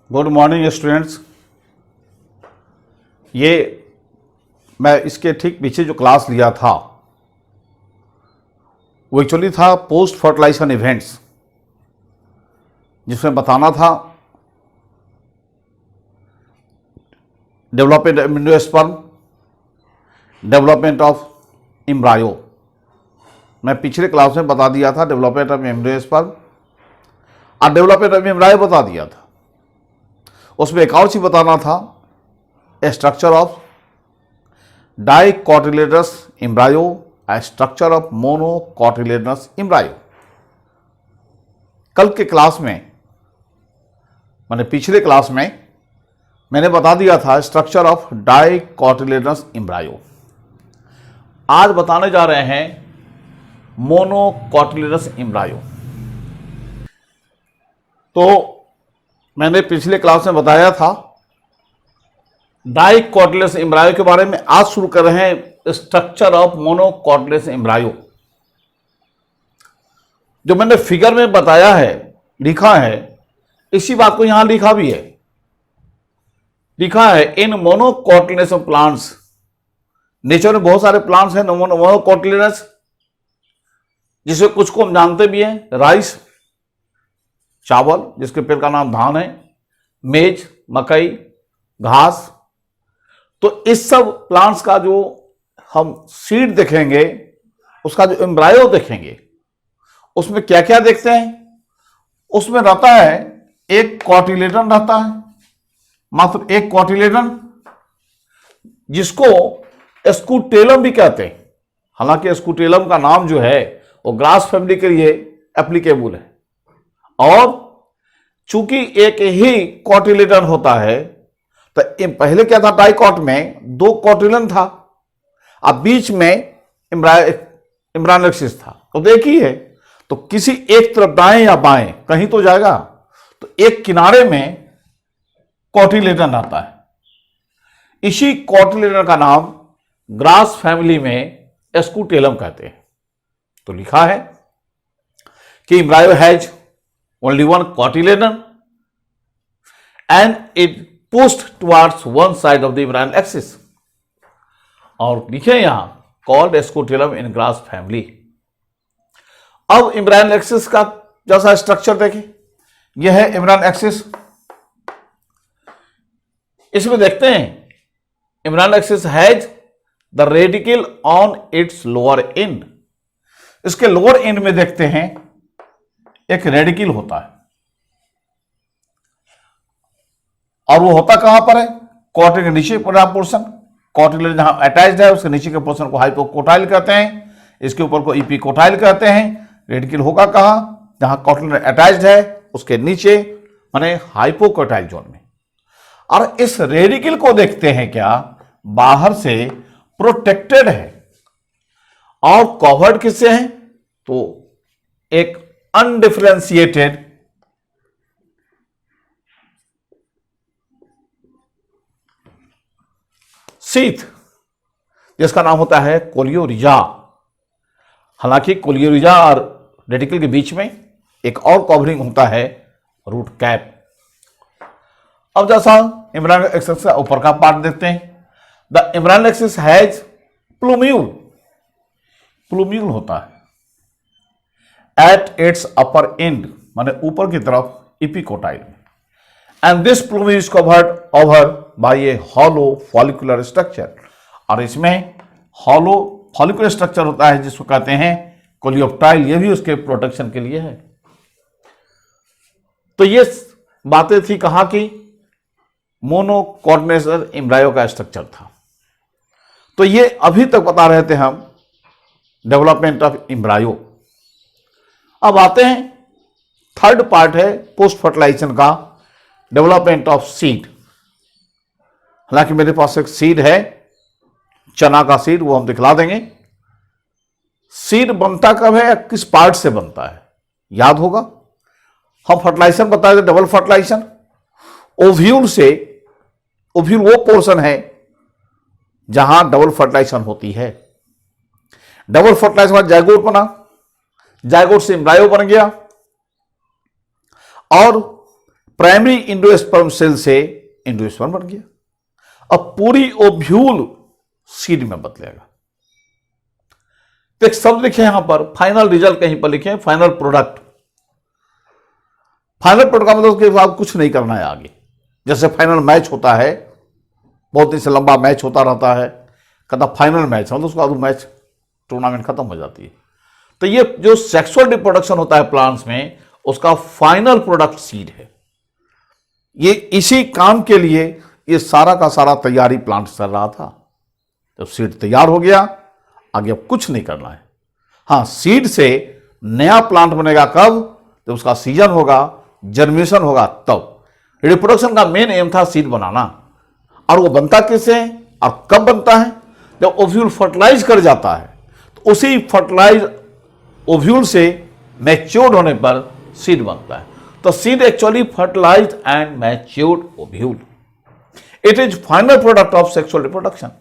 Good morning students. ये मैं इसके ठीक पीछे जो क्लास लिया था वो एक्चुअली था पोस्ट फर्टिलाइजेशन इवेंट्स, जिसमें बताना था development of angiosperm, development of embryo. मैं पिछले क्लास में बता दिया था डेवलपमेंट ऑफ एंजियोस्पर्म और डेवलपमेंट ऑफ एम्ब्रायो बता दिया था। उसमें एक और चीज बताना था, structure of dicotyledonous embryo, structure of monocotyledonous embryo. कल के क्लास में मैंने पिछले क्लास में मैंने बता दिया था स्ट्रक्चर ऑफ डाइकोटिलेडनस एम्ब्रायो। आज बताने जा रहे हैं मोनोकोटिलेडनस एम्ब्रायो। तो मैंने पिछले क्लास में बताया था डाइकोटिलेडनस एम्ब्रायो के बारे में। आज शुरू कर रहे हैं स्ट्रक्चर ऑफ मोनोकोटिलेडनस एम्ब्रायो। जो मैंने फिगर में बताया है, लिखा है, इसी बात को यहां लिखा भी है। लिखा है इन मोनोकोटिलेडनस प्लांट्स, नेचर में बहुत सारे प्लांट्स हैं मोनोकोटिलेडनस, जिसमें कुछ को हम जानते भी हैं, राइस चावल जिसके पेड़ का नाम धान है, मेज मकई घास। तो इस सब प्लांट्स का जो हम सीड देखेंगे, उसका जो एम्ब्रायो देखेंगे, उसमें क्या क्या देखते हैं। उसमें रहता है एक कोटिलेडन रहता है, मात्र एक कोटिलेडन, जिसको स्कूटेलम भी कहते हैं। हालांकि स्कूटेलम का नाम जो है वो ग्रास फैमिली के लिए एप्लीकेबल है। और चूंकि एक ही कोटिलेडन होता है, तो पहले क्या था, डाइकोट में दो कोटिलेडन था, अब बीच में एम्ब्रायोनिक एक्सिस था। तो देखिए, तो किसी एक तरफ दाएं या बाएं कहीं तो जाएगा, तो एक किनारे में कोटिलेडन आता है। इसी कोटिलेडन का नाम ग्रास फैमिली में स्कूटेलम कहते हैं। तो लिखा है कि embryo has only one cotyledon and it pushed towards one side of the embryonal axis। और लिखे यहां called scutellum in grass family। अब embryonal axis का जैसा स्ट्रक्चर देखें, यह है embryonal axis। इसमें देखते हैं embryonal axis has the radicle on its lower end। इसके लोअर एंड में देखते हैं एक रेडिकल होता है, और वो होता कहां पर है, कोटिल के नीचे पूरा पोर्शन। कोटिल जहां अटैच्ड है उसके नीचे के पोर्शन को हाइपोकोटाइल कहते हैं, इसके ऊपर को इपिकोटाइल कहते हैं। रेडिकल होगा कहां, जहां कोटिल अटैच्ड है उसके नीचे, माने हाइपोकोटाइल जोन में। और इस रेडिकल को देखते हैं क्या, बाहर से प्रोटेक्टेड है और कवर्ड किससे है, तो एक अनडिफरेंशिएटेड शीथ, जिसका नाम होता है कोलियोरिजा। हालांकि कोलियोरिजा और रेडिकल के बीच में एक और कवरिंग होता है, रूट कैप। अब जैसा एम्ब्रायोनिक एक्सिस का ऊपर का पार्ट देखते हैं, the embryonic axis has plumule. Plumule होता है एट इट्स अपर एंड, माने ऊपर की तरफ इपिकोटाइल में। And this plumule is covered over by A hollow follicular structure. और इसमें हॉलो फॉलिकुलर स्ट्रक्चर होता है जिसको कहते हैं कोलियोप्टाइल। ये भी उसके प्रोटेक्शन के लिए है। तो ये बातें थी कहा कि मोनोकोटिलेडनस एम्ब्रायो का स्ट्रक्चर था। तो ये अभी तक बता रहे थे हम डेवलपमेंट ऑफ एम्ब्रायो। अब आते हैं, थर्ड पार्ट है पोस्ट फर्टिलाइजेशन का, डेवलपमेंट ऑफ सीड। हालांकि मेरे पास एक सीड है, चना का सीड, वो हम दिखला देंगे। सीड बनता कब है या किस पार्ट से बनता है, याद होगा। हम फर्टिलाइजेशन बताए थे, डबल फर्टिलाइजेशन। ओव्यूल से, ओव्यूल वो पोर्शन है जहां डबल फर्टिलाइजेशन होती है। डबल फर्टिलाइजेशन बाद जाइगोट बना, जाइगोट से एम्ब्रायो बन गया, और प्राइमरी इंडोस्पर्म सेल से इंडोस्पर्म बन गया। अब पूरी ओव्यूल सीड में बदलेगा। तो एक शब्द लिखे यहां पर, फाइनल रिजल्ट कहीं पर लिखे, फाइनल प्रोडक्ट। फाइनल प्रोडक्ट का मतलब कि आप कुछ नहीं करना है आगे। जैसे फाइनल मैच होता है, बहुत दिन से लंबा मैच होता रहता है, कहता फाइनल मैच, मतलब उसके बाद मैच टूर्नामेंट खत्म हो जाती है। तो ये जो सेक्सुअल रिप्रोडक्शन होता है प्लांट्स में, उसका फाइनल प्रोडक्ट सीड है। ये इसी काम के लिए ये सारा का सारा तैयारी प्लांट कर रहा था। जब सीड तैयार हो गया, आगे अब कुछ नहीं करना है। हाँ, सीड से नया प्लांट बनेगा कब? जब उसका सीजन होगा, जर्मिनेशन होगा तब। रिप्रोडक्शन का मेन एम था सीड बनाना। और वो बनता किससे और कब बनता है? जब ओव्यूल फर्टिलाइज कर जाता है, तो उसी फर्टिलाइज ओव्यूल से मैच्योर्ड होने पर सीड बनता है। तो seed actually fertilized and matured ovule. It is final product of sexual reproduction.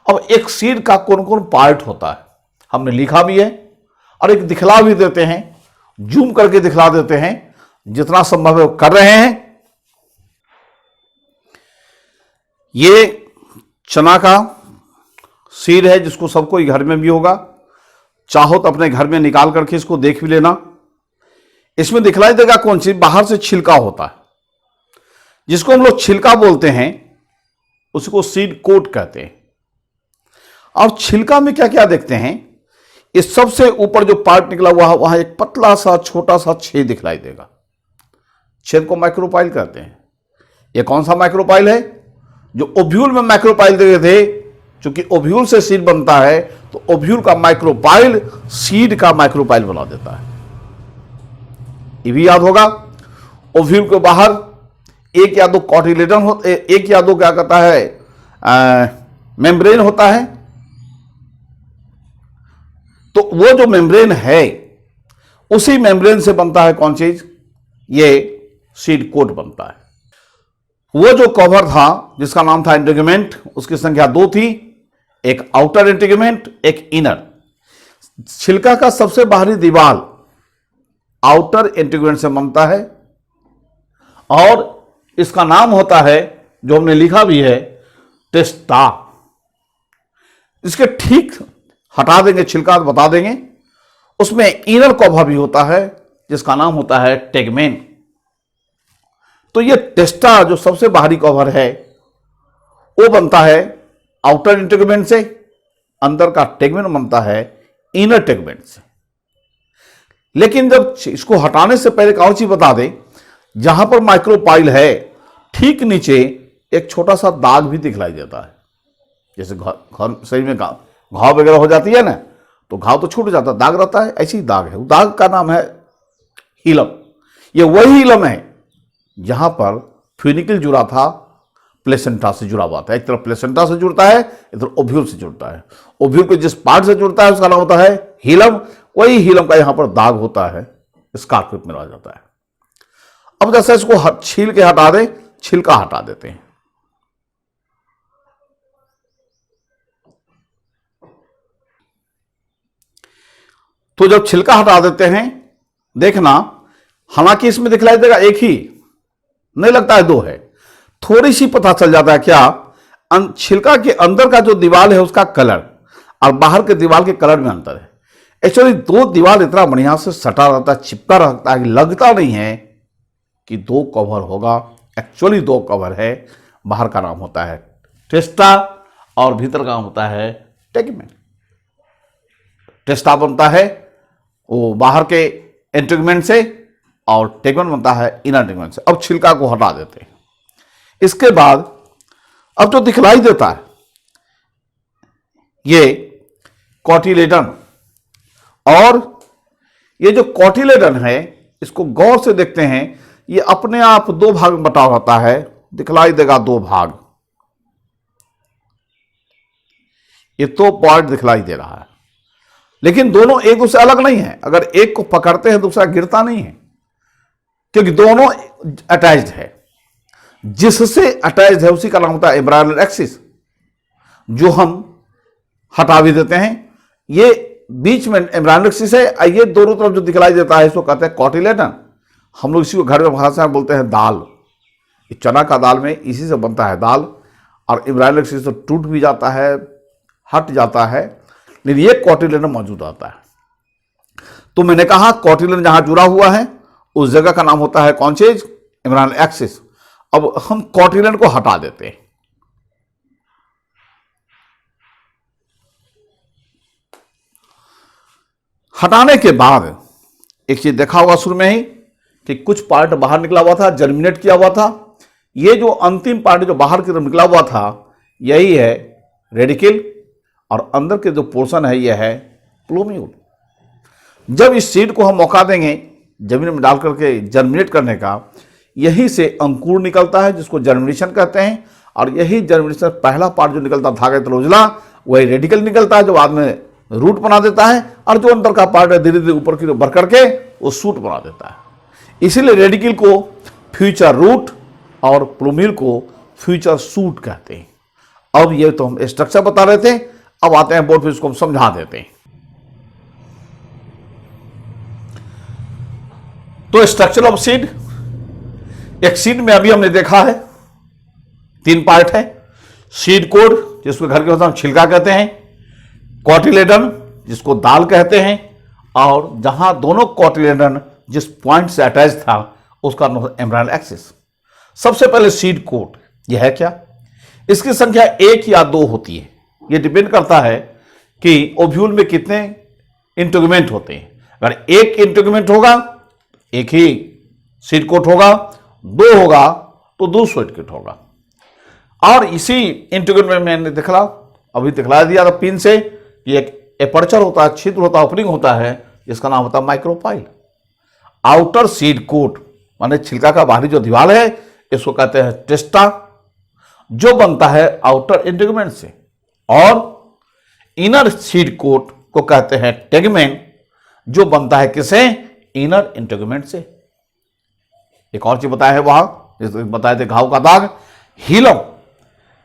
अब एक सीड का कौन कौन पार्ट होता है हमने लिखा भी है, और एक दिखला भी देते हैं, जूम करके दिखला देते हैं, जितना संभव है वो कर रहे हैं। ये चना का सीड है, जिसको सबको घर में भी होगा। चाहो तो अपने घर में निकाल करके इसको देख भी लेना। इसमें दिखलाई देगा कौन सी, बाहर से छिलका होता है, जिसको हम लोग छिलका बोलते हैं, उसको सीड कोट कहते हैं। और छिलका में क्या क्या देखते हैं, इस सबसे ऊपर जो पार्ट निकला हुआ है, वहां एक पतला सा छोटा सा छेद दिखलाई देगा। छेद को माइक्रोपाइल कहते हैं। यह कौन सा माइक्रोपाइल है? जो ओव्यूल में माइक्रोपाइल दे थे, क्योंकि ओव्यूल से सीड बनता है, तो ओव्यूल का माइक्रोपाइल सीड का माइक्रोपाइल बना देता है। ये भी याद होगा। ओव्यूल के बाहर एक या दो कॉटिलेडन होते, एक या दो क्या कहता है मेम्ब्रेन होता है। तो वो जो मेम्ब्रेन है, उसी मेम्ब्रेन से बनता है कौन चीज? ये सीड कोट बनता है। वो जो कवर था जिसका नाम था इंटीग्यूमेंट, उसकी संख्या 2 थी, एक आउटर इंटीग्यूमेंट, एक इनर। छिलका का सबसे बाहरी दीवार आउटर इंटीग्यूमेंट से बनता है, और इसका नाम होता है, जो हमने लिखा भी है, टेस्टा। इसके ठीक हटा देंगे छिलका, बता देंगे। उसमें इनर कवर भी होता है, जिसका नाम होता है टेगमेन। तो ये टेस्टा जो सबसे बाहरी कवर है, वो बनता है आउटर इंटीग्यूमेंट से, अंदर का टेगमेन बनता है इनर टेगमेंट से। लेकिन जब इसको हटाने से पहले एक और चीज बता दें, जहां पर माइक्रोपाइल है, ठीक नीचे एक छोटा सा दाग भी दिखलाई देता है। जैसे घर शरीर में घाव वगैरह हो जाती है ना, तो घाव तो छूट जाता है, दाग रहता है, ऐसी दाग है। वो दाग का नाम है हीलम। ये वही हीलम है जहां पर फ्यूनिकल जुड़ा था, प्लेसेंटा से जुड़ा हुआ था। एक तरफ प्लेसेंटा से जुड़ता है, इधर ओव्यूल से जुड़ता है। ओव्यूल को जिस पार्ट से जुड़ता है उसका नाम होता है हीलम। वही हीलम का यहां पर दाग होता है, स्कार्प में आ जाता है। अब जैसे इसको छील के हटा दें, छिलका हटा देते हैं। तो जब छिलका हटा देते हैं, देखना, हालांकि इसमें दिखलाई देगा एक ही, नहीं लगता है 2 है, थोड़ी सी पता चल जाता है। क्या? छिलका के अंदर का जो दीवार है उसका कलर और बाहर के दीवार के कलर में अंतर है। एक्चुअली 2 दीवार इतना बढ़िया से सटा रहता है, चिपका रहता है, लगता नहीं है कि 2 कवर होगा। एक्चुअली 2 कवर है। बाहर का नाम होता है टेस्टा और भीतर का नाम होता है टेगमेन। टेस्टा बनता है वो बाहर के इंटीग्यूमेंट से, और टेगमेन बनता है इनर इंटीग्यूमेंट से। अब छिलका को हटा देते हैं। इसके बाद अब जो दिखलाई देता है, ये कॉटिलेडन, और ये जो कॉटिलेडन है, इसको गौर से देखते हैं, ये अपने आप 2 भाग में बटा होता है। दिखलाई देगा 2 भाग। ये 2 पार्ट दिखलाई दे रहा है, लेकिन दोनों एक दूसरे अलग नहीं है। अगर एक को पकड़ते हैं दूसरा गिरता नहीं है, क्योंकि दोनों अटैच्ड है। जिससे अटैच्ड है उसी का नाम होता है एम्ब्रायनल एक्सिस, जो हम हटा भी देते हैं। ये बीच में एम्ब्रायनल एक्सिस है, ये दोनों तरफ जो दिखलाई देता है इसको कहते हैं कॉटिलेडन। हम लोग इसी को घर में भाषा में बोलते हैं दाल। ये चना का दाल में इसी से बनता है दाल। और एम्ब्रायनल एक्सिस तो टूट भी जाता है, हट जाता है, लेकिन ये कॉटिलेडन मौजूद आता है। तो मैंने कहा कॉटिलेडन जहां जुड़ा हुआ है उस जगह का नाम होता है कौन चीज? Embryonal axis. अब हम कॉटिलेडन को हटा देते हैं। हटाने के बाद एक चीज देखा होगा शुरू में ही कि कुछ पार्ट बाहर निकला हुआ था, जर्मिनेट किया हुआ था। ये जो अंतिम पार्ट जो बाहर की तरफ निकला हुआ था यही है रेडिकल, और अंदर के जो पोर्शन है यह है प्लूम्यूल। जब इस सीड को हम मौका देंगे जमीन में डाल करके जर्मिनेट करने का, यही से अंकुर निकलता है जिसको जर्मिनेशन कहते हैं। और यही जर्मिनेशन पहला पार्ट जो निकलता धागे तलोजला वही रेडिकल निकलता है, जो बाद में रूट बना देता है। और जो अंदर का पार्ट है धीरे धीरे ऊपर की बढ़ करके वो सूट बना देता है। इसीलिए रेडिकल को फ्यूचर रूट और प्लूम्यूल को फ्यूचर सूट कहते हैं। अब ये तो हम स्ट्रक्चर बता रहे थे, अब आते हैं बोर्ड पे, इसको हम समझा देते हैं। तो स्ट्रक्चर ऑफ सीड, एक सीड में अभी हमने देखा है 3 पार्ट है। सीड कोड जिसको घर के हम छिलका कहते हैं, कॉटिलेडन जिसको दाल कहते हैं, और जहां दोनों कॉटिलेडन जिस पॉइंट से अटैच था उसका नाम एम्ब्रायनल एक्सिस। सबसे पहले सीड कोड यह है क्या? इसकी संख्या 1 या 2 होती है। यह डिपेंड करता है कि ओव्यूल में कितने इंटेगुमेंट होते हैं। अगर एक इंटेगुमेंट होगा एक ही सीड कोट होगा, 2 होगा तो 2 सीड कोट होगा। और इसी इंटेगुमेंट में मैंने अभी दिखला दिया था पिन से कि एक एपर्चर होता है, छिद्र होता है, ओपनिंग होता है, जिसका नाम होता है माइक्रोपाइल। आउटर सीड कोट माने छिलका का बाहरी जो दीवार है इसको कहते हैं टेस्टा, जो बनता है आउटर इंटेगुमेंट से। और इनर सीड कोट को कहते हैं टेगमेंट, जो बनता है किसे? इनर इंटेगुमेंट से। एक और चीज बताया है वहां, जैसे बताए थे घाव का दाग, hilum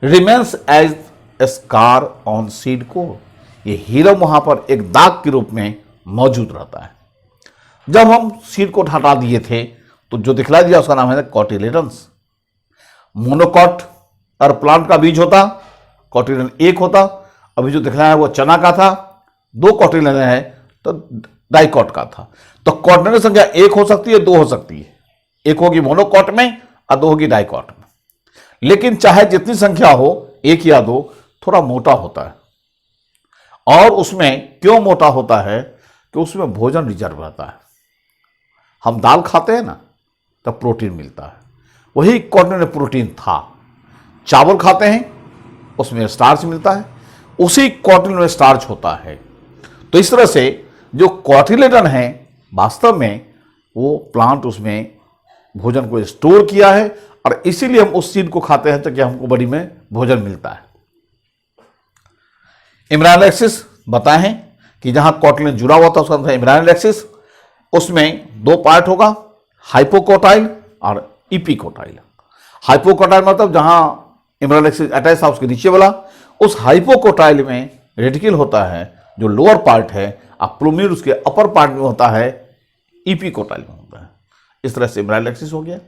remains as scar on seed coat. ये हीलम वहां पर एक दाग के रूप में मौजूद रहता है। जब हम सीड कोट हटा दिए थे तो जो दिखला दिया उसका नाम है कॉटिलेडन्स। मोनोकॉट और प्लांट का बीज होता, कॉटिलेडन 1 होता। अभी जो दिखला है वो चना का था, 2 कॉटिलेडन है तो डाइकॉट का था। तो कॉटिलेडन संख्या 1 हो सकती है, 2 हो सकती है। 1 होगी मोनोकॉट में और 2 होगी डाइकॉट में। लेकिन चाहे जितनी संख्या हो 1 या 2, थोड़ा मोटा होता है। और उसमें क्यों मोटा होता है कि उसमें भोजन रिजर्व रहता है। हम दाल खाते हैं ना तब प्रोटीन मिलता है, वही कॉटिलेडन में प्रोटीन था। चावल खाते हैं उसमें स्टार्च मिलता है, उसी कॉटिलेडन में स्टार्च होता है। तो इस तरह से जो कॉटिलेडन है वास्तव में वो प्लांट उसमें भोजन को स्टोर किया है, और इसीलिए हम उस सीड को खाते हैं ताकि हमको बॉडी में भोजन मिलता है। एम्ब्रायनल एक्सिस बताए हैं कि जहां कॉटिलेडन जुड़ा हुआ था उसका नाम है एम्ब्रायनल एक्सिस। उसमें 2 पार्ट होगा, हाइपोकोटाइल और इपिकोटाइल। हाइपोकोटाइल मतलब जहां एम्ब्रायनल एक्सिस अटैच था उसके नीचे वाला, उस हाइपोकोटाइल में रेडिकल होता है जो लोअर पार्ट है, और प्लूम्यूल उसके अपर पार्ट में होता है, इपिकोटाइल में होता है। इस तरह से एम्ब्रायनल एक्सिस हो गया।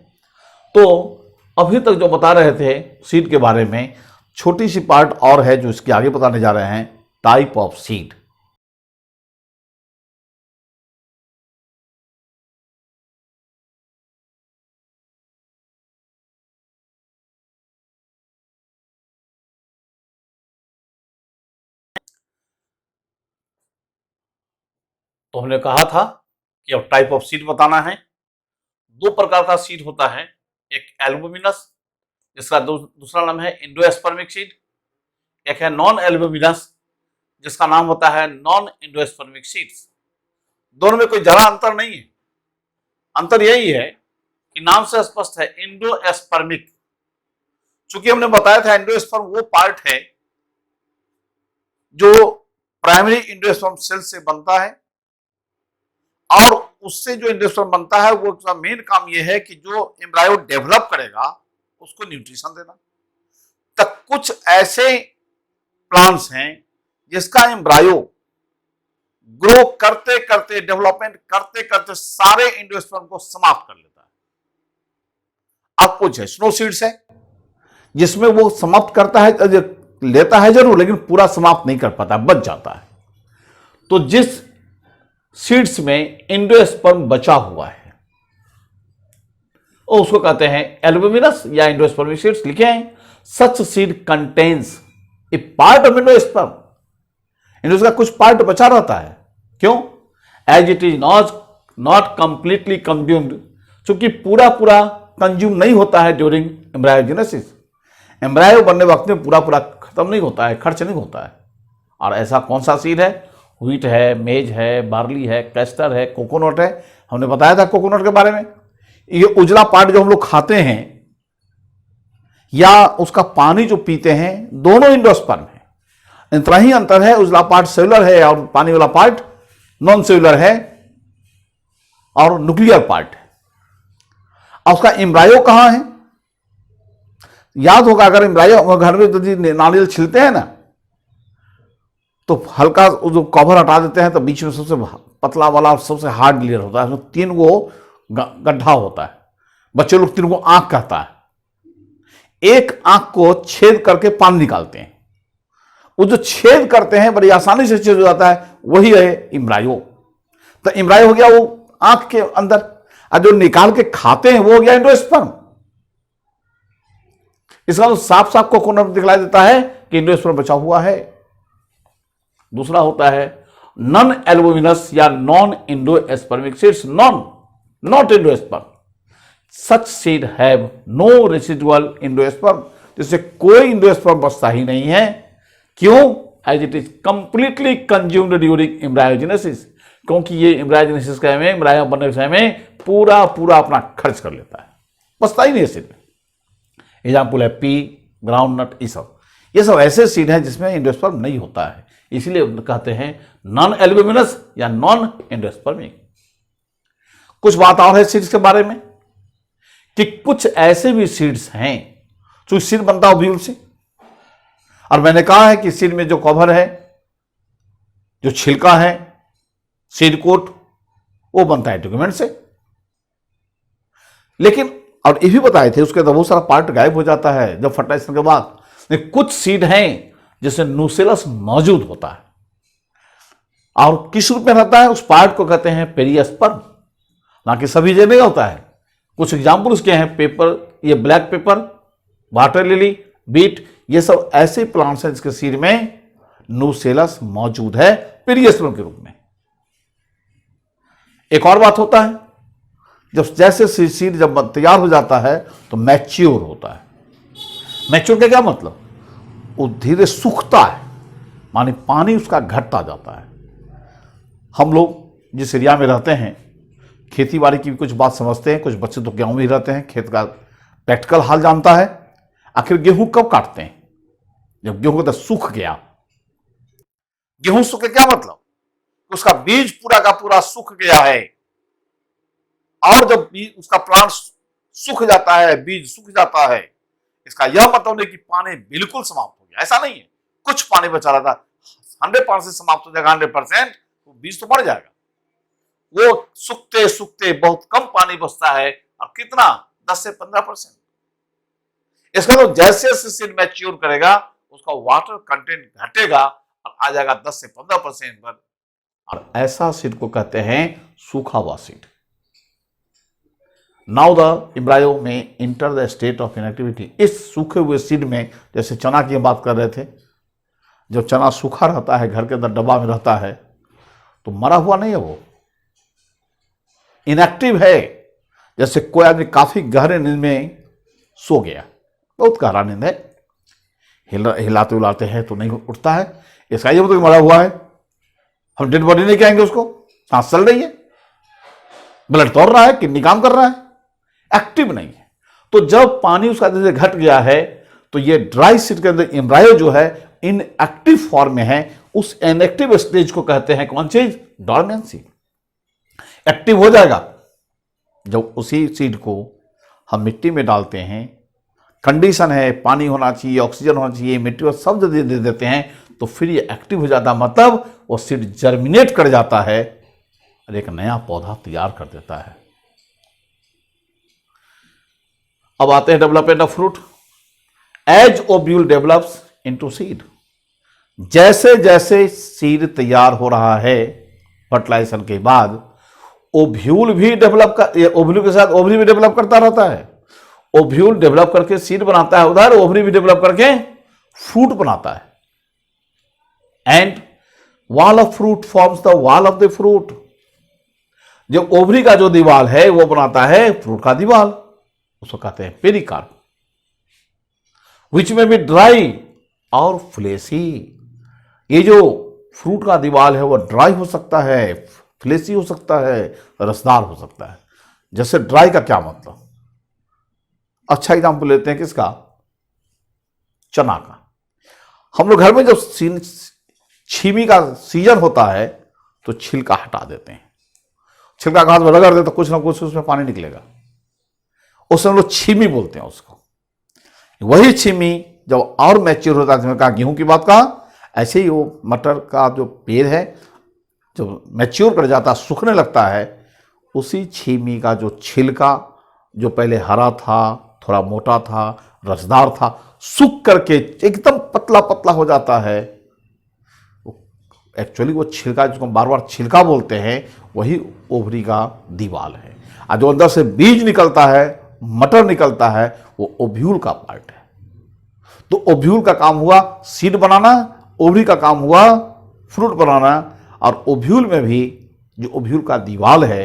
तो अभी तक जो बता रहे थे सीड के बारे में, छोटी सी पार्ट और है जो इसके आगे बताने जा रहे हैं, टाइप ऑफ सीड। तो हमने कहा था कि अब टाइप ऑफ सीड बताना है। 2 प्रकार का सीड होता है, एक एल्बुमिनस जिसका दूसरा नाम है एंडोस्पर्मिक सीड, एक है नॉन एल्बुमिनस जिसका नाम होता है नॉन एंडोस्पर्मिक सीड्स। दोनों में कोई जरा अंतर नहीं है। अंतर यही है कि नाम से स्पष्ट है एंडोस्पर्मिक। चूंकि हमने बताया था एंडोस्पर्म वो पार्ट है जो प्राइमरी एंडोस्पर्म सेल से बनता है, और उससे जो एंडोस्पर्म बनता है वो उसका मेन काम यह है कि जो एम्ब्रायो डेवलप करेगा उसको न्यूट्रिशन देना। तक कुछ ऐसे प्लांट्स हैं जिसका एम्ब्रायो ग्रो करते करते, डेवलपमेंट करते करते सारे एंडोस्पर्म को समाप्त कर लेता है। अब कुछ है स्नो सीड्स है जिसमें वो समाप्त करता है, लेता है जरूर, लेकिन पूरा समाप्त नहीं कर पाता, बच जाता है। तो जिस सीड्स में एंडोस्पर्म बचा हुआ है उसको कहते हैं एल्बुमिनस या एंडोस्पर्मिक सीड्स। लिखे हैं such seed contains a part of endosperm. Endosperm का कुछ पार्ट बचा रहता है। क्यों? As it is not completely consumed, क्योंकि पूरा पूरा कंज्यूम नहीं होता है ड्यूरिंग एम्ब्रायोजेनेसिस। एम्ब्रायो बनने वक्त में पूरा पूरा खत्म नहीं होता है, खर्च नहीं होता है। और ऐसा कौन सा सीड है? व्हीट है, मेज है, बार्ली है, कैस्टर है, कोकोनट है। हमने बताया था कोकोनट के बारे में। ये उजला पार्ट जो हम लोग खाते हैं या उसका पानी जो पीते हैं, दोनों एंडोस्पर्म है। इतना ही अंतर है, उजला पार्ट सेलुलर है और पानी वाला पार्ट नॉन सेलुलर है और न्यूक्लियर पार्ट है। और उसका एम्ब्रायो कहां है? याद होगा, अगर एम्ब्रायो घर में यदि नारियल छिलते हैं ना, तो हल्का जो कवर हटा देते हैं तो बीच में सबसे पतला वाला और सबसे हार्ड लेयर होता है, तो 3 गो गड्ढा होता है। बच्चे लोग 3 गो आंख कहता है। एक आंख को छेद करके पानी निकालते हैं। वो जो छेद करते हैं बड़ी आसानी से छेद हो जाता है, वही है एम्ब्रायो। तो एम्ब्रायो हो गया वो आंख के अंदर, और जो निकाल के खाते हैं वो हो गया एंडोस्पर्म। इसका तो साफ साफ कोकोनट दिखलाई देता है कि एंडोस्पर्म बचा हुआ है। दूसरा होता है नॉन एल्बुमिनस या non endospermic seeds. Not endosperm. Such seed have no residual endosperm, जिससे कोई एंडोस्पर्म बचता ही नहीं है। क्यों? As it is completely consumed during embryogenesis, क्योंकि ये एम्ब्रायोजेनेसिस के में, एम्ब्रायो बनने के समय में पूरा पूरा अपना खर्च कर लेता है, बचता ही नहीं है सीड में। एग्जाम्पल है पी, ग्राउंडनट, ये सब ऐसे सीड हैं जिसमें एंडोस्पर्म नहीं होता है, इसलिए कहते हैं नॉन एल्बुमिनस या नॉन एंडोस्पर्मिक। कुछ बात और है सीड्स के बारे में कि कुछ ऐसे भी सीड्स हैं जो सीड बनता है ओव्यूल से, और मैंने कहा है कि सीड में जो कवर है, जो छिलका है, सीड कोट, वो बनता है टेगुमेंट से। लेकिन और ये भी बताए थे उसके अंदर बहुत सारा पार्ट गायब हो जाता है जब फर्टिलाइजेशन के बाद। लेकिन कुछ सीड हैं जिसमें न्यूसेलस मौजूद होता है, और किस रूप में रहता है? उस पार्ट को कहते हैं पेरियस्पर्म। ना कि सभी जगह होता है। कुछ एग्जाम्पल उसके हैं, पेपर, ये black pepper, water lily, beet, ये सब ऐसे प्लांट्स हैं जिसके सीड में न्यूसेलस मौजूद है पेरियस्पर्म के रूप में। एक और बात होता है, जब जैसे सीड जब तैयार हो जाता है तो मैच्योर होता है। मैच्योर का क्या मतलब? वो धीरे सूखता है, माने पानी उसका घटता जाता है। हम लोग जिस एरिया में रहते हैं, खेती बाड़ी की भी कुछ बात समझते हैं। कुछ बच्चे तो गांव में ही रहते हैं, खेत का प्रैक्टिकल हाल जानता है। आखिर गेहूं कब काटते हैं? जब गेहूं तो सूख गया। गेहूं सूखे क्या मतलब? उसका बीज पूरा का पूरा सूख गया है, और जब उसका प्लांट सूख जाता है, बीज सूख जाता है, इसका यह मतलब नहीं कि पानी बिल्कुल समाप्त हो गया, ऐसा नहीं है। कुछ पानी बचा रहा था, 100% समाप्त हो जाएगा 100%, तो बीज तो मर जाएगा। वो सूखते सूखते बहुत कम पानी बचता है, और कितना? 10 से 15%। इसका तो जैसे जैसे सीड मैच्योर करेगा उसका वाटर कंटेंट घटेगा और आ जाएगा 10 से 15% पर, और ऐसा सीड को कहते हैं सूखा हुआ सीड। नाउ द एम्ब्रायो में enter the state of inactivity. इस सूखे हुए सीड में, जैसे चना की बात कर रहे थे, जब चना सूखा रहता है, घर के अंदर डब्बा में रहता है, तो मरा हुआ नहीं है, वो इनएक्टिव है। जैसे कोई आदमी काफी गहरे नींद में सो गया, बहुत गहरा नींद है, हिलाते उलाते हैं तो नहीं उठता है, इसका ये मतलब मरा हुआ है। हम डेड बॉडी नहीं कहेंगे उसको, सांस चल रही है, ब्लड दौड़ रहा है, किडनी काम कर रहा है, एक्टिव नहीं है। तो जब पानी उसका जैसे घट गया है, तो ये ड्राई सीड के अंदर एम्ब्रायो जो है इनएक्टिव फॉर्म में है। उस इनएक्टिव स्टेज को कहते हैं कौन चीज? डॉर्मेंसी। एक्टिव हो जाएगा जब उसी सीड को हम मिट्टी में डालते हैं। कंडीशन है, पानी होना चाहिए, ऑक्सीजन होना चाहिए, मिट्टी और सब दे देते हैं, तो फिर ये एक्टिव हो जाता, मतलब वो सीड जर्मिनेट कर जाता है और एक नया पौधा तैयार कर देता है। अब आते हैं development of fruit. As ovule develops into seed, जैसे जैसे सीड तैयार हो रहा है फर्टिलाइजेशन के बाद, ओव्यूल भी डेवलप कर, ओव्यूल के साथ ओवरी भी डेवलप करता रहता है। ओव्यूल डेवलप करके सीड बनाता है उधर, ओवरी भी डेवलप करके फ्रूट बनाता है। And wall of fruit forms the wall of the fruit, जो ओवरी का जो दीवाल है वो बनाता है फ्रूट का दीवाल, उसको कहते हैं पेरिकार्प। विच में भी ड्राई और फ्लेसी, ये जो फ्रूट का दीवाल है वो ड्राई हो सकता है, फ्लेसी हो सकता है, रसदार हो सकता है। जैसे ड्राई का क्या मतलब, अच्छा एग्जाम्पल लेते हैं किसका, चना का। हम लोग घर में जब छीमी का सीजन होता है तो छिलका हटा देते हैं, छिलका घास में रगड़ देते तो कुछ ना कुछ उसमें पानी निकलेगा, उसमें हम लोग छीमी बोलते हैं उसको। वही छीमी जब और मैच्योर होता है, कहा गेहूं की बात कहा, ऐसे ही वो मटर का जो पेड़ है जो मैच्योर कर जाता, सूखने लगता है, उसी छीमी का जो छिलका जो पहले हरा था, थोड़ा मोटा था, रसदार था, सूख करके एकदम पतला पतला हो जाता है। एक्चुअली वो छिलका जिसको बार बार छिलका बोलते हैं, वही ओवरी का दीवाल है। और जो अंदर से बीज निकलता है, मटर निकलता है, वो ओव्यूल का पार्ट है। तो ओव्यूल का काम हुआ सीड बनाना, ओवरी का काम हुआ फ्रूट बनाना। और ओव्यूल में भी जो ओव्यूल का दीवाल है,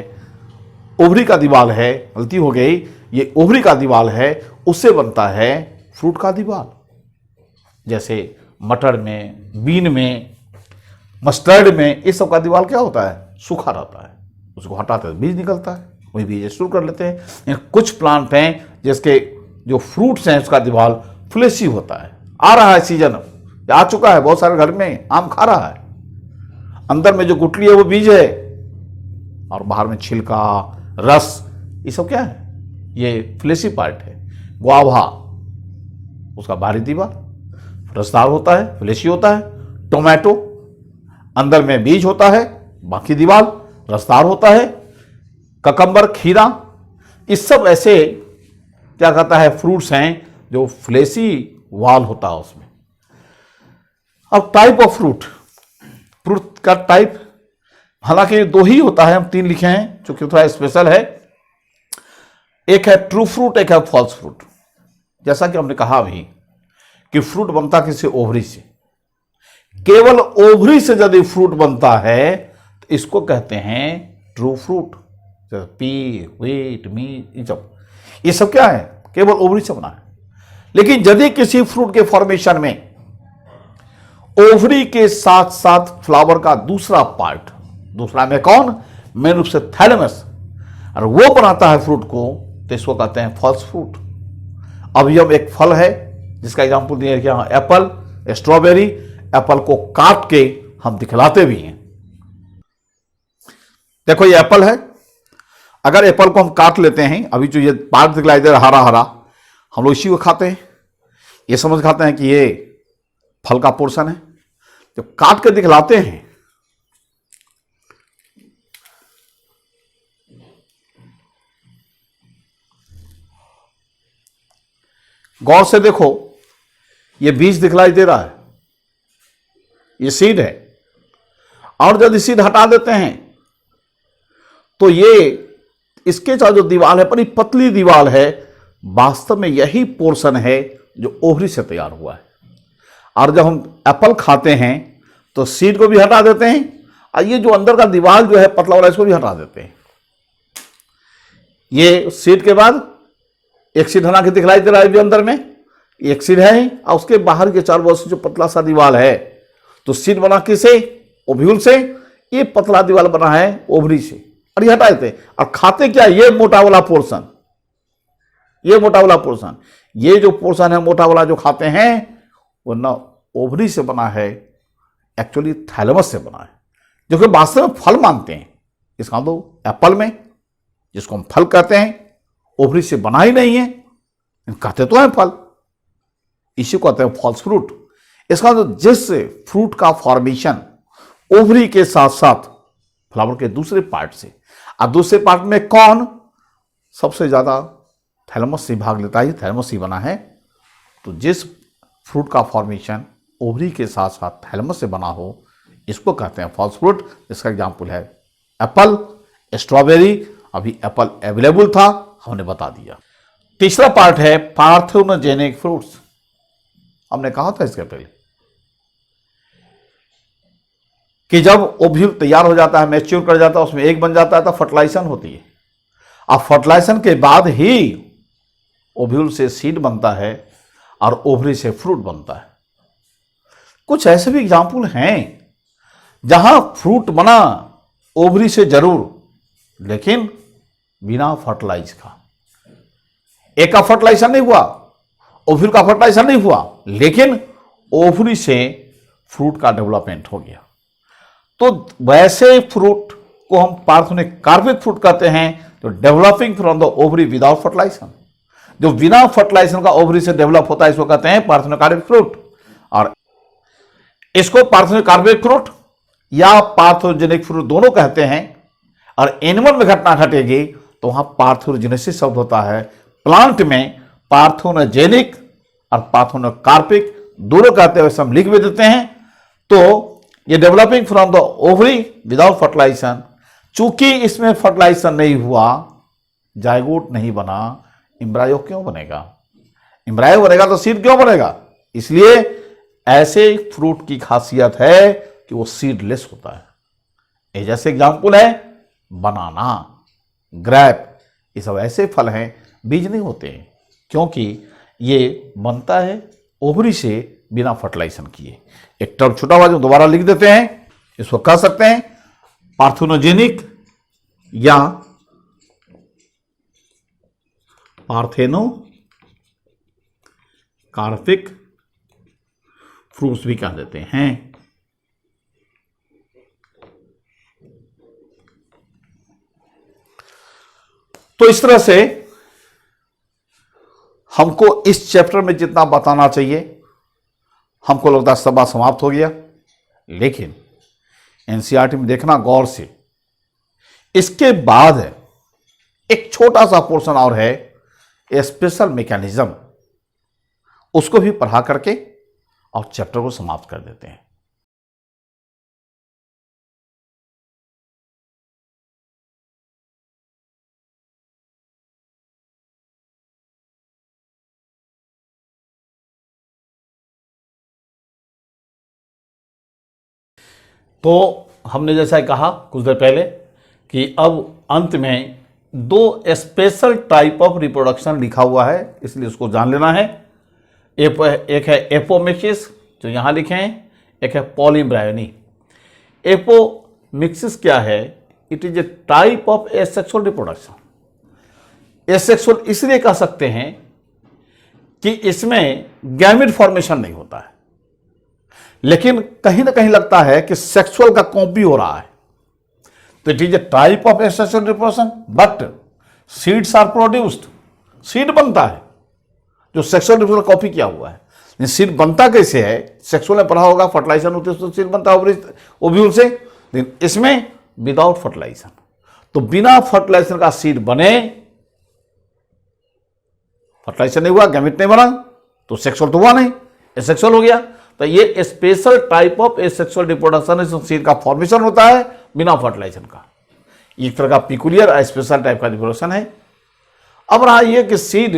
ओवरी का दीवाल है, गलती हो गई, ये ओवरी का दीवाल है, उससे बनता है फ्रूट का दीवाल। जैसे मटर में, बीन में, मस्टर्ड में, इस सब का दीवाल क्या होता है, सूखा रहता है, उसको हटाते हैं बीज निकलता है, वही बीज शुरू कर लेते हैं। कुछ प्लांट हैं जिसके जो फ्रूट्स हैं उसका दीवाल फ्लेशी होता है। आ रहा है सीजन, आ चुका है, बहुत सारे घर में आम खा रहा है, अंदर में जो गुठली है वो बीज है और बाहर में छिलका, रस, ये सब क्या है, ये फ्लेशी पार्ट है। गुआवा, उसका बाहरी दीवार रसदार होता है, फ्लेशी होता है। टोमेटो, अंदर में बीज होता है, बाकी दीवार रसदार होता है। ककंबर, खीरा, इस सब ऐसे क्या कहता है फ्रूट्स हैं जो फ्लेशी वाल होता है उसमें। अब टाइप ऑफ फ्रूट, फ्रूट का टाइप हालांकि दो ही होता है, हम तीन लिखे हैं जो कि थोड़ा स्पेशल है। एक है ट्रू फ्रूट, एक है फॉल्स फ्रूट। जैसा कि हमने कहा अभी कि फ्रूट बनता किसी ओवरी से, केवल ओवरी से यदि फ्रूट बनता है तो इसको कहते हैं true fruit. Pea, wheat, meat, ये सब क्या है, केवल ओवरी से बना है। लेकिन यदि किसी फ्रूट के फॉर्मेशन में ओवरी के साथ साथ फ्लावर का दूसरा पार्ट, दूसरा में कौन, मेन रूप से थैलेमस, और वो बनाता है फ्रूट को, तो इसको कहते हैं फॉल्स फ्रूट। अभी हम एक फल है जिसका एग्जांपल दिया कि हाँ एप्पल, स्ट्रॉबेरी, एप्पल को काट के हम दिखलाते भी हैं। देखो ये एप्पल है, अगर एप्पल को हम काट लेते हैं, अभी जो ये पार्ट दिखलाई दे रहा हरा हरा, हम लोग इसी को खाते हैं, ये समझ खाते हैं कि ये फल का पोर्शन है। जब काट के दिखलाते हैं गौर से देखो, ये बीज दिखलाई दे रहा है, ये सीड है, और यदि सीड हटा देते हैं तो ये इसके साथ जो दीवार है, बड़ी पतली दीवार है, वास्तव में यही पोर्शन है जो ओवरी से तैयार हुआ है। और जब हम एप्पल खाते हैं तो सीड को भी हटा देते हैं, और ये जो अंदर का दीवार जो है पतला वाला, इसको भी हटा देते हैं। ये सीड के बाद एक सीड हटा के दिखलाई दे रहा है भी अंदर में, एक सीड है ही, और उसके बाहर के चारों ओर से जो पतला सा दीवार है, तो सीड बना किसे, ओव्यूल से, ये पतला दीवार बना है ओवरी से, और ये हटा देते हैं। और खाते क्या, ये मोटा वाला पोर्शन, ये मोटा वाला पोर्शन, ये जो पोर्शन है मोटा वाला जो खाते हैं, वो ना ओवरी से बना है, एक्चुअली थैलेमस से बना है, जो कि वास्तव में फल मानते हैं। इसका तो एप्पल में, जिसको हम फल कहते हैं, ओवरी से बना ही नहीं है, कहते तो हैं फल, इसी को कहते हैं फॉल्स फ्रूट। इसका मतलब जिस फ्रूट का फॉर्मेशन ओवरी के साथ साथ फ्लावर के दूसरे पार्ट से, अब दूसरे पार्ट में कौन सबसे ज्यादा थैलेमस से भाग लेता है, थैलेमस ही बना है। तो जिस फ्रूट का फॉर्मेशन ओवरी के साथ साथ थैलेमस से बना हो, इसको कहते हैं फॉल्स फ्रूट। इसका एग्जाम्पल है एप्पल, स्ट्रॉबेरी। अभी एप्पल अवेलेबल था, हमने बता दिया। तीसरा पार्ट है पार्थेनोजेनिक फ्रूट्स। हमने कहा था इसके पहले कि जब ओव्यूल तैयार हो जाता है, मैच्योर कर जाता है, उसमें एग बन जाता है, तो फर्टिलाइजेशन होती है। अब फर्टिलाइजेशन के बाद ही ओव्यूल से सीड बनता है और ओवरी से फ्रूट बनता है। कुछ ऐसे भी एग्जाम्पल हैं जहां फ्रूट बना ओवरी से जरूर, लेकिन बिना फर्टिलाइज का। एक का फर्टिलाइजेशन नहीं हुआ, ओव्यूल का फर्टिलाइजेशन नहीं हुआ, लेकिन ओवरी से फ्रूट का डेवलपमेंट हो गया। तो वैसे फ्रूट को हम पार्थेनोकार्पिक फ्रूट कहते हैं, तो developing from the ovary without fertilization. जो बिना फर्टिलाइजेशन का ओवरी से डेवलप होता है, इसको कहते हैं पार्थेनोकार्पिक फ्रूट। और इसको पार्थेनोकार्पिक फ्रूट या पार्थेनोजेनिक फ्रूट दोनों कहते हैं। और एनिमल में घटना घटेगी तो वहां पार्थेनोजेनेसिस शब्द होता है। प्लांट में पार्थेनोजेनिक और पार्थेनोकार्पिक दोनों कहते हैं, वैसे हम लिख भी देते हैं। तो ये developing from the ovary without fertilization, चूंकि इसमें फर्टिलाइजेशन नहीं हुआ, जायगोट नहीं बना, एम्ब्रायो क्यों बनेगा? एम्ब्रायो बनेगा तो सीड क्यों बनेगा? इसलिए ऐसे फ्रूट की खासियत है कि वो सीडलेस होता है। ये जैसे एग्जाम्पल है बनाना, ग्रेप, ये सब ऐसे फल हैं बीज नहीं होते, क्योंकि ये बनता है ओवरी से बिना फर्टिलाइजेशन किए। एक टर्म छूटा हुआ जो दोबारा लिख देते हैं, इसको कह सकते हैं पार्थेनोजेनिक या पार्थेनोकार्पिक फ्रूट्स भी कह देते हैं। तो इस तरह से हमको इस चैप्टर में जितना बताना चाहिए, हमको लगता है सभा समाप्त हो गया। लेकिन एनसीईआरटी में देखना गौर से, इसके बाद एक छोटा सा पोर्शन और है, स्पेशल मैकेनिज्म, उसको भी पढ़ा करके और चैप्टर को समाप्त कर देते हैं। तो हमने जैसा कहा कुछ देर पहले कि अब अंत में दो स्पेशल टाइप ऑफ रिप्रोडक्शन लिखा हुआ है, इसलिए उसको जान लेना है। एक है एपोमिक्सिस जो यहाँ लिखे हैं, एक है पॉलीम्ब्रायोनी। एपोमिक्सिस क्या है? It is a type of asexual reproduction. Asexual इसलिए कह सकते हैं कि इसमें गैमेट फॉर्मेशन नहीं होता है, लेकिन कहीं ना कहीं लगता है कि सेक्सुअल का कॉपी हो रहा है। तो it is a type of asexual reproduction, but seeds are produced, seed बनता है जो सेक्सुअल रिप्रोडक्शन कॉपी किया हुआ है। सीड बनता कैसे है? सेक्सुअल में पढ़ा होगा, फर्टिलाइजेशन होती है तो सीड बनता है ओव्यूल से। इसमें विदाउट फर्टिलाइजेशन, तो बिना फर्टिलाइजेशन का सीड बने, फर्टिलाइजेशन नहीं हुआ, गैमेट नहीं बना, तो सेक्सुअल तो हुआ नहीं, एसेक्सुअल हो गया। तो ये special type of asexual reproduction है, सीड का फॉर्मेशन होता है बिना फर्टिलाइजेशन का। एक तरह का पिकुलियर स्पेशल टाइप का रिप्रोडक्शन है। अब रहा यह कि सीड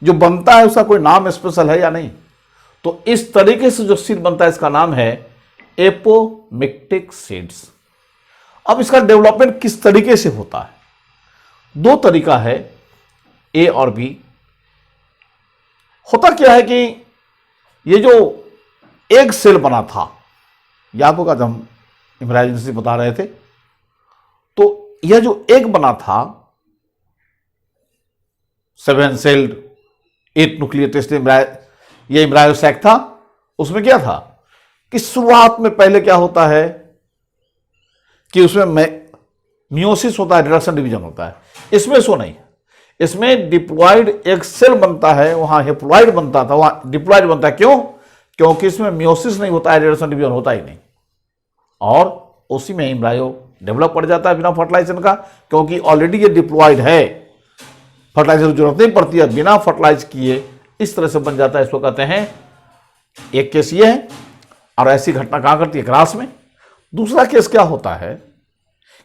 जो बनता है उसका कोई नाम स्पेशल है या नहीं, तो इस तरीके से जो सीड बनता है इसका नाम है एपोमिक्टिक सीड्स। अब इसका डेवलपमेंट किस तरीके से होता है? दो तरीका है, ए और बी। होता क्या है कि ये जो एग सेल बना था, याद होगा जब हम इम्ब्रायोजेनेसिस बता रहे थे, तो यह जो एग बना था 7 सेल्ड 8 न्यूक्लियोटाइड ये इम्ब्रायोसैक था। उसमें क्या था कि शुरुआत में पहले क्या होता है कि उसमें मियोसिस होता है, रिडक्शन डिवीजन होता है। इसमें सो नहीं, इसमें डिप्लॉयड एक सेल बनता है, वहां हेप्लॉयड बनता था, वहां डिप्लॉयड बनता है। क्यों? क्योंकि इसमें मियोसिस नहीं होता है, रेडिएशन डिवीजन होता ही नहीं, और उसी में एम्ब्रायो डेवलप पड़ जाता है बिना फर्टिलाइजेशन का, क्योंकि ऑलरेडी ये डिप्लॉयड है, फर्टिलाइजेशन की जरूरत नहीं पड़ती है, बिना फर्टिलाइज किए इस तरह से बन जाता है। इसको कहते हैं, एक केस ये है, और ऐसी घटना कहां करती है, ग्रास में। दूसरा केस क्या होता है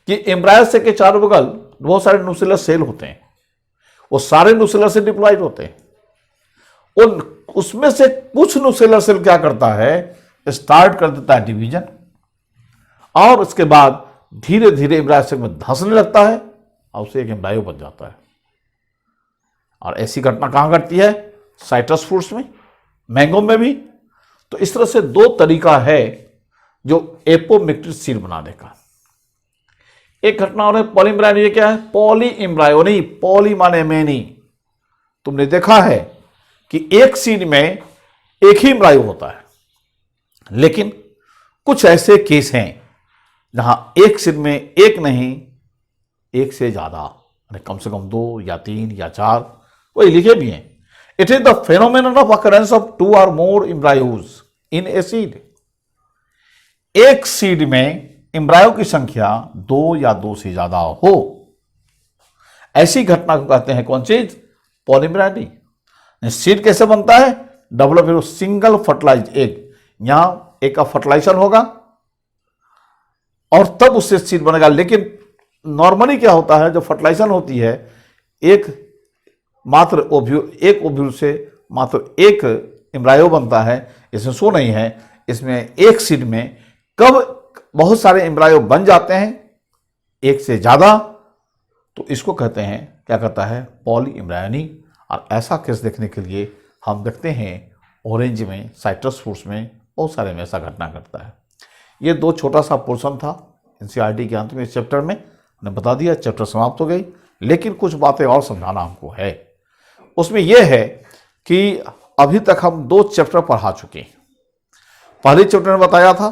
कि एम्ब्रायो से के चारों बगल बहुत सारे न्यूक्लियर सेल होते हैं, वो सारे न्यूक्लियर से डिप्लॉयड होते हैं, उसमें से कुछ न्यूक्लियर सेल क्या करता है, स्टार्ट कर देता है डिवीजन, और उसके बाद धीरे धीरे एम्ब्रायो सेल में धंसने लगता है और उसे एक एम्ब्रायो बन जाता है। और ऐसी घटना कहां घटती है, साइट्रस फ्रूट्स में, मैंगो में भी। तो इस तरह से दो तरीका है जो एपोमिक्टिड सीड बनाने का। एक घटना और है पॉलीएम्ब्रायो। ये क्या है, पॉलीएम्ब्रायो नहीं, पॉली माने मैनी। तुमने देखा है कि एक सीड में एक ही एम्ब्रायो होता है, लेकिन कुछ ऐसे केस हैं जहां एक सीड में एक नहीं, एक से ज्यादा, कम से कम 2 या 3 या 4, वही लिखे भी हैं। It is the phenomenon of occurrence of 2 or more embryos in a seed. एक सीड में एम्ब्रायो की संख्या 2 या 2 से ज्यादा हो, ऐसी घटना को कहते हैं कौन चीज, पॉलीएम्ब्रायो। सीड कैसे बनता है, डेवलप सिंगल फर्टिलाइज एग, यहां एक का फर्टिलाइजेशन होगा और तब उससे सीड बनेगा। लेकिन नॉर्मली क्या होता है, जब फर्टिलाइजेशन होती है, एक ओव्यूल से मात्र एक एम्ब्रायो बनता है। इसमें सो नहीं है, इसमें एक सीड में कब बहुत सारे एम्ब्रायो बन जाते हैं, एक से ज्यादा, तो इसको कहते हैं, क्या कहता है, पॉलीएम्ब्रायोनी। और ऐसा केस देखने के लिए हम देखते हैं ऑरेंज में, साइट्रस फ्रूट्स में बहुत सारे में ऐसा घटना घटता है। ये 2 छोटा सा पोर्शन था एनसीईआरटी के अंत में। इस चैप्टर में मैंने बता दिया, चैप्टर समाप्त हो गई, लेकिन कुछ बातें और समझाना हमको है। उसमें यह है कि अभी तक हम 2 चैप्टर पढ़ा चुके हैं। पहले चैप्टर में बताया था,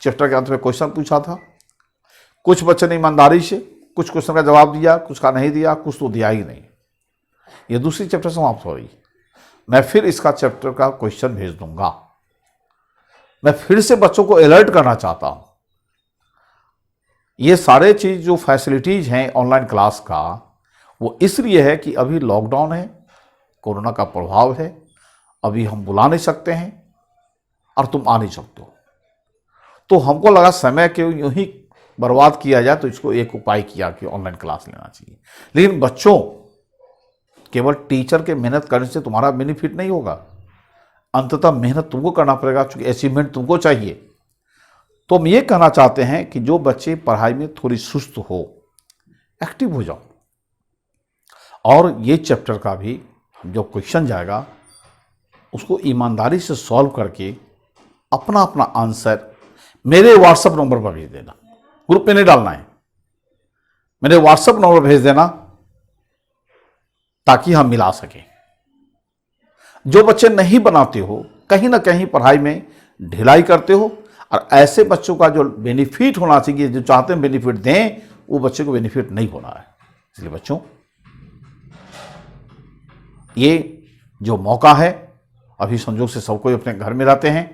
चैप्टर के अंत में क्वेश्चन पूछा था, कुछ बच्चे ने ईमानदारी से कुछ क्वेश्चन का जवाब दिया, कुछ का नहीं दिया, कुछ तो दिया ही नहीं। ये दूसरी चैप्टर समाप्त हो रही। मैं फिर इसका चैप्टर का क्वेश्चन भेज दूंगा। मैं फिर से बच्चों को अलर्ट करना चाहता हूं। ये सारे चीज जो फैसिलिटीज हैं ऑनलाइन क्लास का, वो इसलिए है कि अभी लॉकडाउन है, कोरोना का प्रभाव है, अभी हम बुला नहीं सकते हैं और तुम आ नहीं सकते हो। तो हमको लगा समय के यूं ही बर्बाद किया जाए, तो इसको एक उपाय किया कि ऑनलाइन क्लास लेना चाहिए। लेकिन बच्चों, केवल टीचर के मेहनत करने से तुम्हारा बेनिफिट नहीं होगा, अंततः मेहनत तुमको करना पड़ेगा, क्योंकि अचीवमेंट तुमको चाहिए। तो हम ये कहना चाहते हैं कि जो बच्चे पढ़ाई में थोड़ी सुस्त हो, एक्टिव हो जाओ, और ये चैप्टर का भी जो क्वेश्चन जाएगा उसको ईमानदारी से सॉल्व करके अपना अपना आंसर मेरे व्हाट्सएप नंबर पर भेज देना। ग्रुप में नहीं डालना है, मेरे व्हाट्सएप नंबर भेज देना, ताकि हम मिला सकें। जो बच्चे नहीं बनाते हो, कहीं ना कहीं पढ़ाई में ढिलाई करते हो, और ऐसे बच्चों का जो बेनिफिट होना चाहिए, जो चाहते हैं बेनिफिट दें, वो बच्चे को बेनिफिट नहीं होना है। इसलिए बच्चों, ये जो मौका है, अभी संयोग से सब कोई अपने घर में रहते हैं,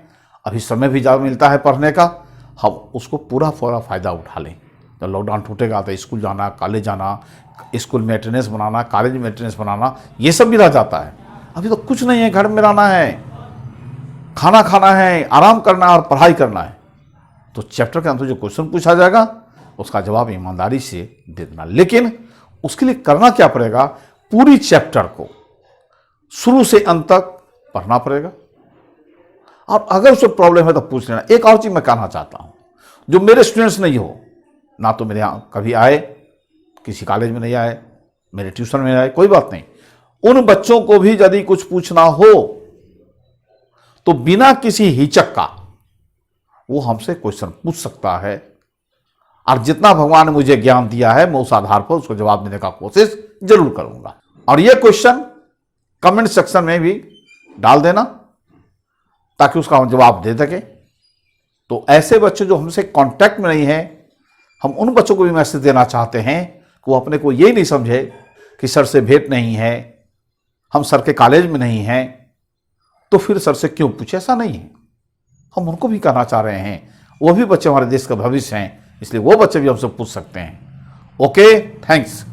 अभी समय भी ज़्यादा मिलता है पढ़ने का, हम उसको पूरा फ़ायदा उठा लें। जब लॉकडाउन टूटेगा तो स्कूल जाना, कॉलेज जाना, स्कूल में अटेंडेंस बनाना, कॉलेज में अटेंडेंस बनाना, ये सब भी रह जाता है। अभी तो कुछ नहीं है, घर में रहना है, खाना खाना है, आराम करना है और पढ़ाई करना है। तो चैप्टर के अंदर जो क्वेश्चन पूछा जाएगा उसका जवाब ईमानदारी से दे देना। लेकिन उसके लिए करना क्या पड़ेगा, पूरी चैप्टर को शुरू से अंत तक पढ़ना पड़ेगा, और अगर उसमें प्रॉब्लम है तो पूछ लेना। एक और चीज मैं कहना चाहता हूं, जो मेरे स्टूडेंट्स नहीं हो, ना तो मेरे यहाँ कभी आए, किसी कॉलेज में नहीं आए, मेरे ट्यूशन में आए, कोई बात नहीं, उन बच्चों को भी यदि कुछ पूछना हो तो बिना किसी हिचक का वो हमसे क्वेश्चन पूछ सकता है, और जितना भगवान ने मुझे ज्ञान दिया है मैं उस आधार पर उसको जवाब देने का कोशिश जरूर करूंगा। और ये क्वेश्चन कमेंट सेक्शन में भी डाल देना, ताकि उसका हम जवाब दे सके। तो ऐसे बच्चे जो हमसे कांटेक्ट में नहीं हैं, हम उन बच्चों को भी मैसेज देना चाहते हैं कि वो अपने को ये नहीं समझे कि सर से भेंट नहीं है, हम सर के कॉलेज में नहीं हैं, तो फिर सर से क्यों पूछे? ऐसा नहीं है, हम उनको भी कहना चाह रहे हैं, वो भी बच्चे हमारे देश का भविष्य हैं, इसलिए वो बच्चे भी हमसे पूछ सकते हैं। Okay, thanks.